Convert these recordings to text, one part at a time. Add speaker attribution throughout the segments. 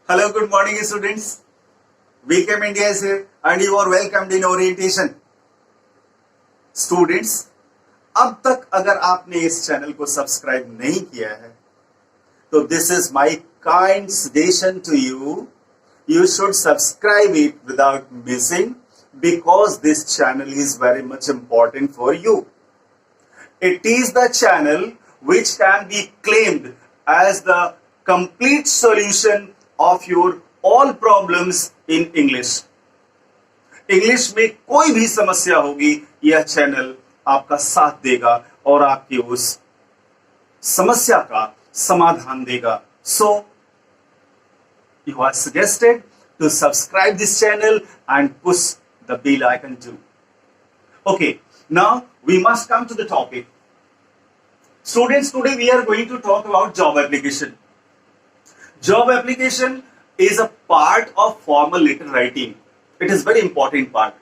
Speaker 1: Hello, good morning students. VCAM India is here and you are welcomed in orientation. Students, अब तक अगर आपने इस चैनल को सब्सक्राइब नहीं किया है तो this is my kind suggestion to you. You should subscribe it without missing because this channel is very much important for you. It is the channel which can be claimed as the complete solution of your all problems in English. English में कोई भी समस्या होगी यह channel आपका साथ देगा और आपकी उस समस्या का समाधान देगा. So you are suggested to subscribe this channel and push the bell icon too. Okay, now we must come to the topic. Students, today we are going to talk about job application. Job application is a part of formal letter writing. It is very important part.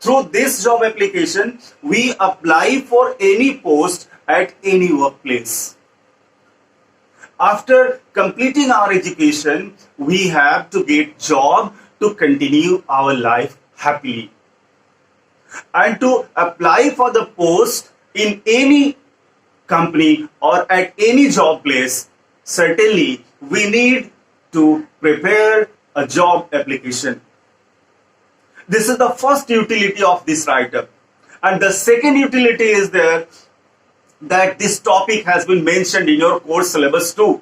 Speaker 1: Through this job application, we apply for any post at any workplace. After completing our education, we have to get job to continue our life happily. And to apply for the post in any company or at any job place, certainly we need to prepare a job application. This is the first utility of this write-up. And the second utility is there that this topic has been mentioned in your course syllabus too.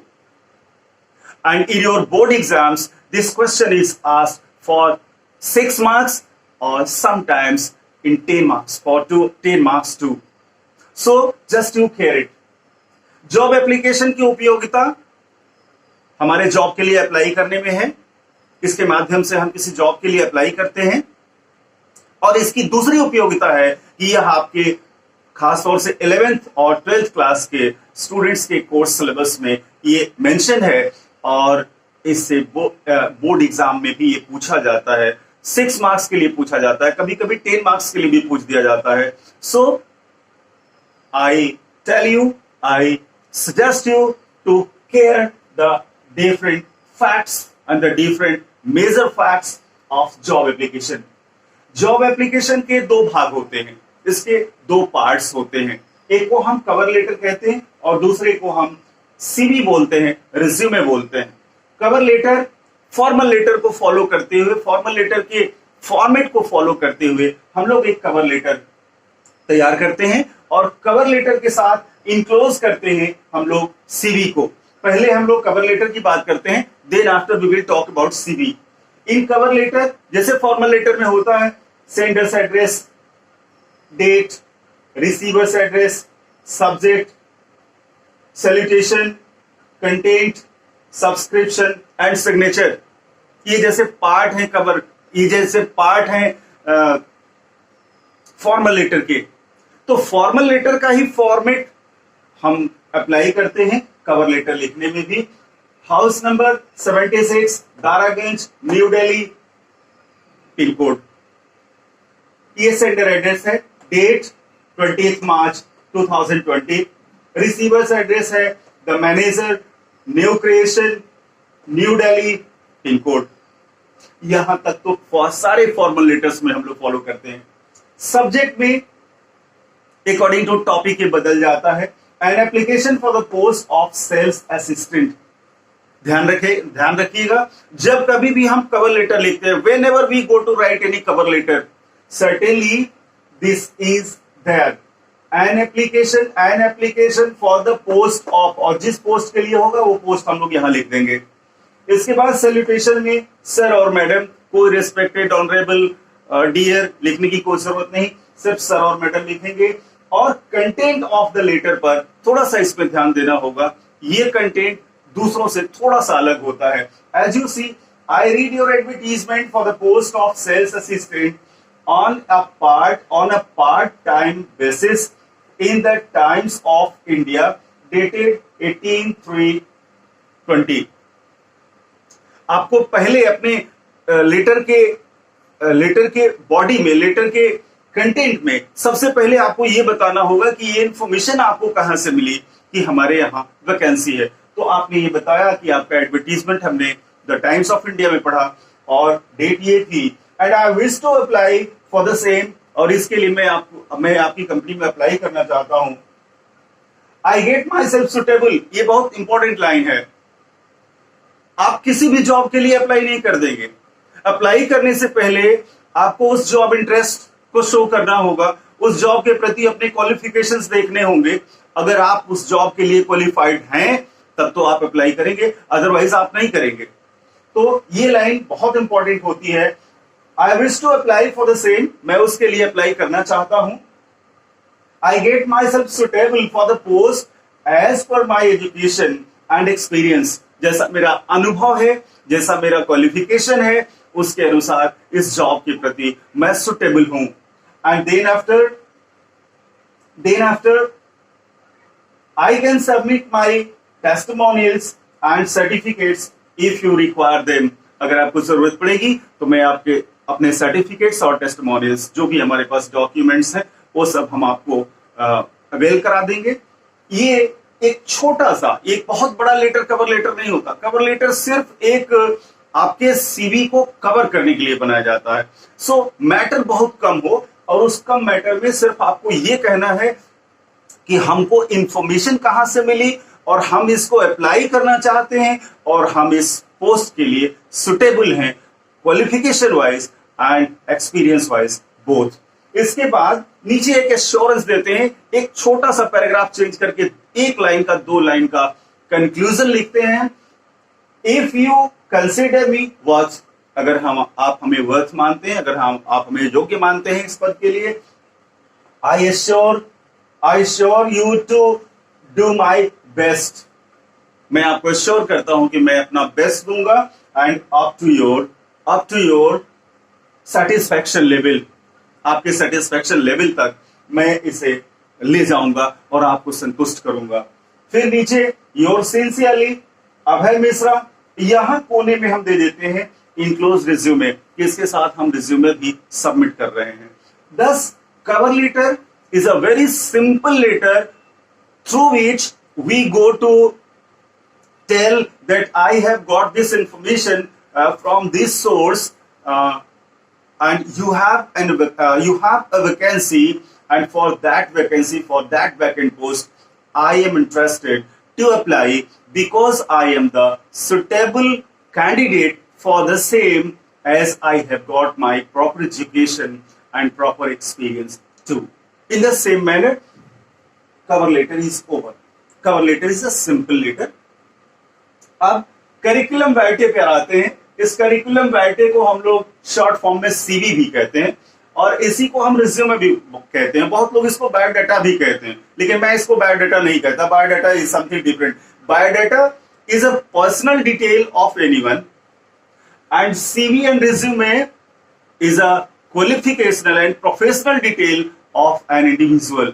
Speaker 1: And in your board exams, this question is asked for 6 marks or sometimes in 10 marks, for 10 marks too. So just you hear it. Job application की उपयोगिता हमारे job के लिए apply करने में है. इसके माध्यम से हम किसी जॉब के लिए अप्लाई करते हैं. और इसकी दूसरी उपयोगिता है कि यह आपके खासतौर से 11th और 12th क्लास के स्टूडेंट्स के कोर्स सिलेबस में ये मेंशन है और इससे बोर्ड एग्जाम में भी ये पूछा जाता है. 6 मार्क्स के लिए पूछा जाता है, कभी कभी 10 मार्क्स के लिए भी पूछ दिया जाता है. So I tell you, I suggest you to care the different facts and the different major facts of job application. Job application के 2 भाग होते हैं, इसके 2 पार्ट्स होते हैं. एक को हम कवर लेटर कहते हैं और दूसरे को हम सीवी बोलते हैं, रिज्यूमे बोलते हैं. कवर लेटर फॉर्मल लेटर को फॉलो करते हुए, फॉर्मल लेटर के फॉर्मेट को फॉलो करते हुए हम लोग एक कवर लेटर तैयार करते हैं और कवर लेटर के साथ इनक्लोज करते हैं हम लोग सीवी को. पहले हम लोग कवर लेटर की बात करते हैं, then after we will talk about CV. In cover letter जैसे फॉर्मल लेटर में होता है sender's address, date, receiver's address, subject, salutation, content, subscription and signature. ये जैसे पार्ट हैं कवर, ये जैसे पार्ट हैं फॉर्मल लेटर के. तो फॉर्मल लेटर का ही फॉर्मेट हम अप्लाई करते हैं कवर लेटर लिखने में भी. House number 76, Daraganj, new Delhi, pin code. ये सेंडर एड्रेस है. डेट 20 मार्च 2020. रिसीवर्स एड्रेस है the manager, new creation, new Delhi, pin code. यहां तक तो बहुत सारे फॉर्मल लेटर्स में हम लोग फॉलो करते हैं. सब्जेक्ट में अकॉर्डिंग टू टॉपिक ये बदल जाता है. An application for the post of sales assistant. ध्यान रखिएगा, जब कभी भी हम कवर लेटर लिखते हैं, whenever we go to write any cover letter, certainly this is there. An application for the post of, और जिस पोस्ट के लिए होगा वो पोस्ट हम लोग यहां लिख देंगे. इसके बाद सैल्यूटेशन में सर और मैडम, कोई रिस्पेक्टेड, ऑनरेबल, डियर लिखने की कोई जरूरत नहीं, सिर्फ सर और मैडम लिखेंगे. और कंटेंट ऑफ द लेटर पर थोड़ा सा इसमें ध्यान देना होगा. ये कंटेंट दूसरों से थोड़ा सा अलग होता है. As you see, I read your advertisement for the post of sales assistant on a part time basis in the Times of India dated 18/3/20. आपको पहले अपने लेटर के बॉडी में, लेटर के कंटेंट में सबसे पहले आपको यह बताना होगा कि ये इंफॉर्मेशन आपको कहां से मिली कि हमारे यहाँ वैकेंसी है. तो आपने ये बताया कि आपका एडवर्टीजमेंट हमने द टाइम्स ऑफ इंडिया में पढ़ा और डेट ये थी, and I wish to apply for the same, और इसके लिए मैं आपकी कंपनी में अप्लाई करना चाहता हूं। I get myself suitable, ये बहुत इंपॉर्टेंट लाइन है। आप किसी भी जॉब के लिए अप्लाई नहीं कर देंगे। अप्लाई करने से पहले आपको उस जॉब इंटरेस्ट को शो करना होगा, उस जॉब के प्रति अपने क्वालिफिकेशंस देखने होंगे। अगर आप उस जॉब के लिए क्वालिफाइड हैं तब तो आप अप्लाई करेंगे, अदरवाइज आप नहीं करेंगे। तो ये लाइन बहुत इंपॉर्टेंट होती है। I wish to apply for the same, मैं उसके लिए अप्लाई करना चाहता हूं। I get myself suitable for the post as per my education and experience, जैसा मेरा अनुभव है, जैसा मेरा क्वालिफिकेशन है, उसके अनुसार इस जॉब के प्रति मैं सुटेबल हूं। And then after I can submit my testimonials and certificates if you require them. अगर आपको जरूरत पड़ेगी तो मैं आपके अपने सर्टिफिकेट्स और टेस्टिमोनियल्स, जो भी हमारे पास डॉक्यूमेंट्स हैं, वो सब हम आपको अवेल करा देंगे। ये एक छोटा सा, एक बहुत बड़ा लेटर, कवर लेटर नहीं होता। कवर लेटर सिर्फ एक आपके सीवी को कवर करने के लिए बनाया जाता है। सो मैटर बहुत कम हो, और उस कम मैटर में सिर्फ आपको ये कहना है कि हमको इंफॉर्मेशन कहां से मिली और हम इसको अप्लाई करना चाहते हैं और हम इस पोस्ट के लिए सुटेबल हैं, qualification wise and experience wise both. इसके बाद नीचे एक एश्योरेंस देते हैं, एक छोटा सा पैराग्राफ चेंज करके एक लाइन का, 2 लाइन का कंक्लूजन लिखते हैं। If you consider me worth, अगर आप हमें वर्थ मानते हैं, अगर आप हमें योग्य मानते हैं इस पद के लिए, I assure you to do my best. मैं आपको assure करता हूं कि मैं अपना बेस्ट दूंगा, and up to your satisfaction level, आपके satisfaction level तक मैं इसे ले जाऊंगा और आपको संतुष्ट करूंगा। फिर नीचे योर सिंसियरली अभय मिश्रा, यहां कोने में हम दे देते हैं इनक्लोज रिज्यूमे, इसके साथ हम रिज्यूमे भी सबमिट कर रहे हैं। 10 cover letter is a very simple letter through which we go to tell that I have got this information from this source, and you have a vacancy, and for that vacancy, for that vacant post, I am interested to apply because I am the suitable candidate for the same, as I have got my proper education and proper experience too. In the same manner, cover letter is over. Cover letter is a simple letter. अब curriculum वाइटे पे आते हैं। इस curriculum वाइटे को हम लोग short form में CV भी कहते हैं, और इसी को हम रिज्यूमे भी कहते हैं। बहुत लोग इसको बायोडाटा भी कहते हैं, लेकिन मैं इसको बायोडाटा नहीं कहता। Biodata is something different. Biodata is a personal detail of anyone, and CV and resume is a qualificational and professional detail of an individual.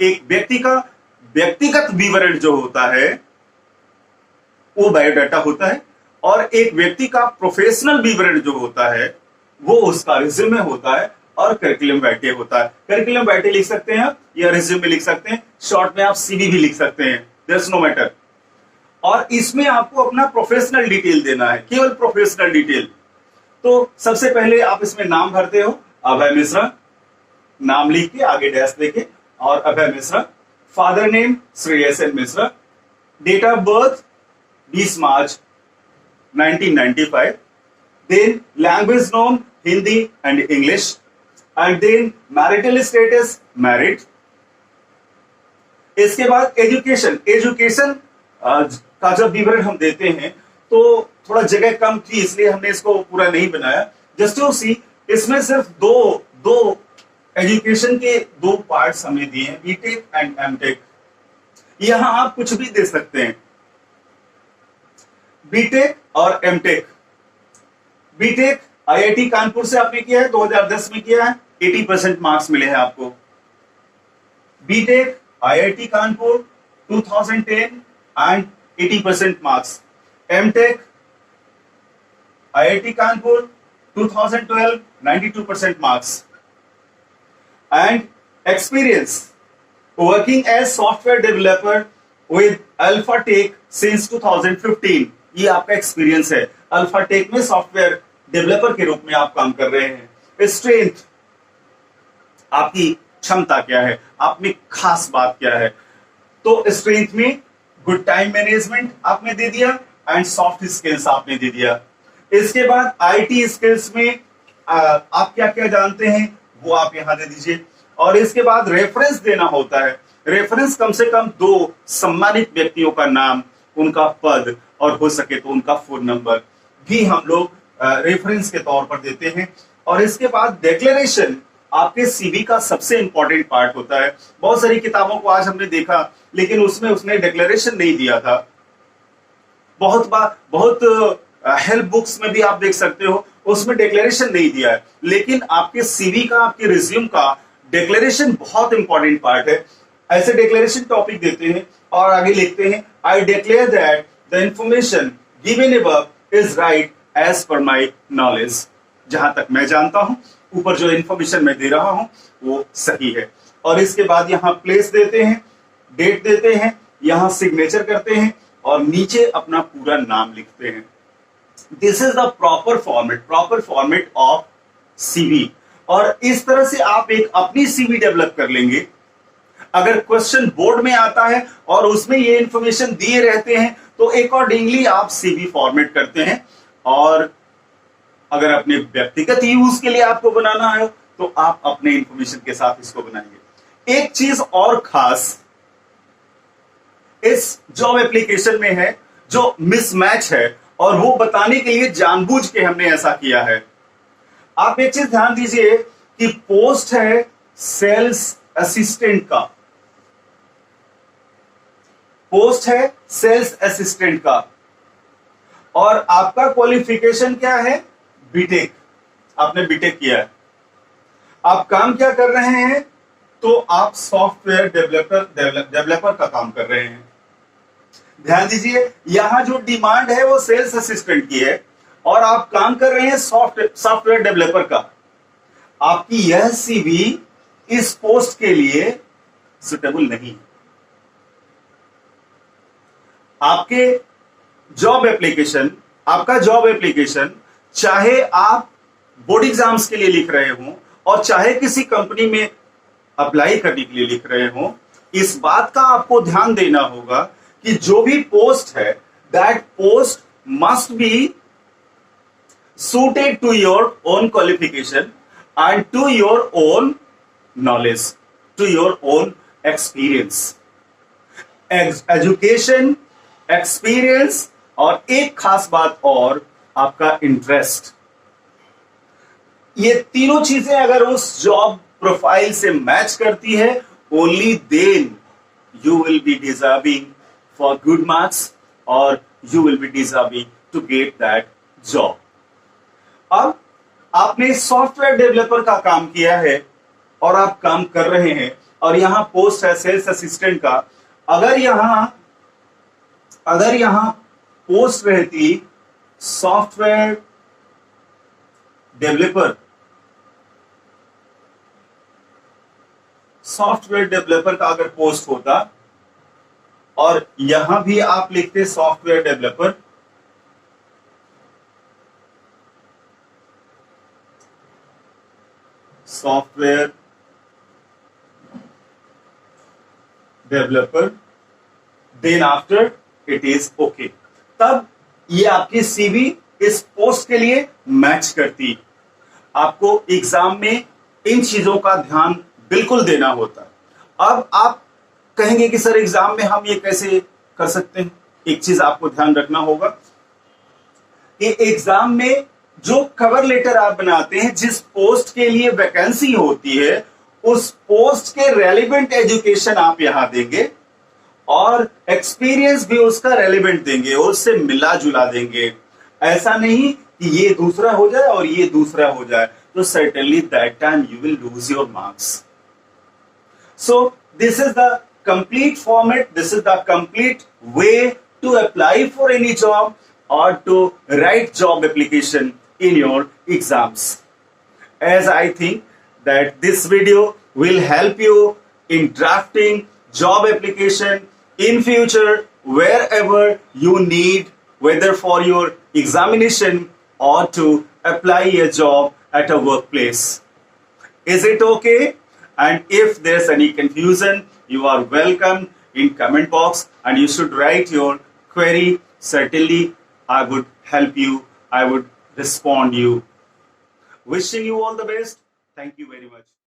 Speaker 1: एक व्यक्ति का व्यक्तिगत विवरण जो होता है वो बायोडाटा होता है, और एक व्यक्ति का प्रोफेशनल विवरण जो होता है वो उसका रिज्यूमे होता है और करिकुलम वाइटे होता है। करिकुलम वाइटे लिख सकते हैं आप, या रिज्यूमे लिख सकते हैं, शॉर्ट में आप सीवी भी लिख सकते हैं, देयर इज नो मैटर। और इसमें आपको अपना प्रोफेशनल डिटेल देना है, केवल प्रोफेशनल डिटेल। तो सबसे पहले आप इसमें नाम भरते हो, अभय मिश्रा, नाम लिख के आगे डैश देके, और Abhay Mishra. Father name Shreyas N Mishra. Date of birth 20 March 1995। Then language known Hindi and English, and then marital status married. इसके बाद एजुकेशन का जब विवरण हम देते हैं तो थोड़ा जगह कम थी, इसलिए हमने इसको पूरा नहीं बनाया। जस्ट टू सी, इसमें सिर्फ दो एजुकेशन के 2 पार्ट्स हमें दिए हैं, बीटेक एंड एमटेक। यहां आप कुछ भी दे सकते हैं, बीटेक और एमटेक। बीटेक आईआईटी कानपुर से आपने किया है, 2010 में किया है, 80% मार्क्स मिले हैं आपको। BTech IIT Kanpur 2010 and 80% marks. MTech IIT Kanpur 2012 92% marks. And experience working as software developer with Alpha Tech since 2015, ये आपका एक्सपीरियंस है। अल्फा टेक में सॉफ्टवेयर डेवलपर के रूप में आप काम कर रहे हैं। स्ट्रेंथ, आपकी क्षमता क्या है, आप में खास बात क्या है। तो स्ट्रेंथ में गुड टाइम मैनेजमेंट आपने दे दिया एंड सॉफ्ट स्किल्स आपने दे दिया। इसके बाद आईटी स्किल्स में आप क्या क्या जानते हैं वो आप यहां दे दीजिए। और इसके बाद रेफरेंस देना होता है। रेफरेंस कम से कम 2 सम्मानित व्यक्तियों का नाम, उनका पद और हो सके तो उनका फोन नंबर भी हम लोग रेफरेंस के तौर पर देते हैं। और इसके बाद डिक्लेरेशन आपके सीवी का सबसे इंपॉर्टेंट पार्ट होता है। बहुत सारी किताबों को आज हमने देखा लेकिन उसमें उसने डिक्लेरेशन नहीं दिया था। बहुत हेल्प बुक्स में भी आप देख सकते हो उसमें डिक्लेरेशन नहीं दिया है, लेकिन आपके सीवी का, आपके रिज्यूम का डिक्लेरेशन बहुत इंपॉर्टेंट पार्ट है। ऐसे डिक्लेरेशन टॉपिक देते हैं और आगे लिखते हैं, I declare that the information given above is right as per my knowledge. जहां तक मैं जानता हूं ऊपर जो इंफॉर्मेशन मैं दे रहा हूं वो सही है। और इसके बाद यहां प्लेस देते हैं, डेट देते हैं, यहां सिग्नेचर करते हैं और नीचे अपना पूरा नाम लिखते हैं। This is the proper format of CV. और इस तरह से आप एक अपनी सीवी डेवलप कर लेंगे। अगर क्वेश्चन बोर्ड में आता है और उसमें ये इंफॉर्मेशन दिए रहते हैं तो अकॉर्डिंगली आप सीवी फॉर्मेट करते हैं। और अगर अपने व्यक्तिगत यूज के लिए आपको बनाना है तो आप अपने इंफॉर्मेशन के साथ इसको बनाएंगे। एक चीज और खास इस जॉब एप्लीकेशन में है जो मिसमैच है और वो बताने के लिए जानबूझ के हमने ऐसा किया है। आप एक चीज ध्यान दीजिए कि पोस्ट है सेल्स असिस्टेंट का, पोस्ट है सेल्स असिस्टेंट का और आपका क्वालिफिकेशन क्या है, बीटेक। आपने बीटेक किया है। आप काम क्या कर रहे हैं, तो आप सॉफ्टवेयर डेवलपर का काम कर रहे हैं। ध्यान दीजिए यहां जो डिमांड है वो सेल्स असिस्टेंट की है और आप काम कर रहे हैं सॉफ्टवेयर डेवलपर का। आपकी यह सीवी इस पोस्ट के लिए सुटेबल नहीं है। आपके आपका जॉब एप्लीकेशन चाहे आप बोर्ड एग्जाम्स के लिए लिख रहे हो और चाहे किसी कंपनी में अप्लाई करने के लिए लिख रहे हो, इस बात का आपको ध्यान देना होगा कि जो भी पोस्ट है that post must be suited to your own qualification and to your own knowledge, to your own experience. Education, experience और एक खास बात और आपका इंटरेस्ट। ये तीनों चीजें अगर उस जॉब प्रोफाइल से मैच करती है, only then you will be deserving for good marks or you will be deserving to get that job. अब आपने सॉफ्टवेयर डेवलपर का काम किया है और आप काम कर रहे हैं और यहां पोस्ट है सेल्स असिस्टेंट का। अगर यहां पोस्ट रहती सॉफ्टवेयर डेवलपर का अगर पोस्ट होता और यहां भी आप लिखते software developer, software developer, then after it is okay, तब ये आपकी सीवी इस पोस्ट के लिए मैच करती। आपको एग्जाम में इन चीजों का ध्यान बिल्कुल देना होता है। अब आप कहेंगे कि सर एग्जाम में हम ये कैसे कर सकते हैं। एक चीज आपको ध्यान रखना होगा कि एग्जाम में जो कवर लेटर आप बनाते हैं, जिस पोस्ट के लिए वैकेंसी होती है, उस पोस्ट के रेलिवेंट एजुकेशन आप यहां देंगे और एक्सपीरियंस भी उसका रेलिवेंट देंगे, उससे मिला जुला देंगे। ऐसा नहीं कि ये दूसरा हो जाए और ये दूसरा हो जाए, तो certainly that time you will lose your marks. So this is the complete format, this is the complete way to apply for any job or to write job application in your exams. As I think that this video will help you in drafting job application in future wherever you need whether for your examination or to apply a job at a workplace. Is it okay? And if there's any confusion, you are welcome in comment box and you should write your query. Certainly, I would help you. I would respond you. Wishing you all the best. Thank you very much.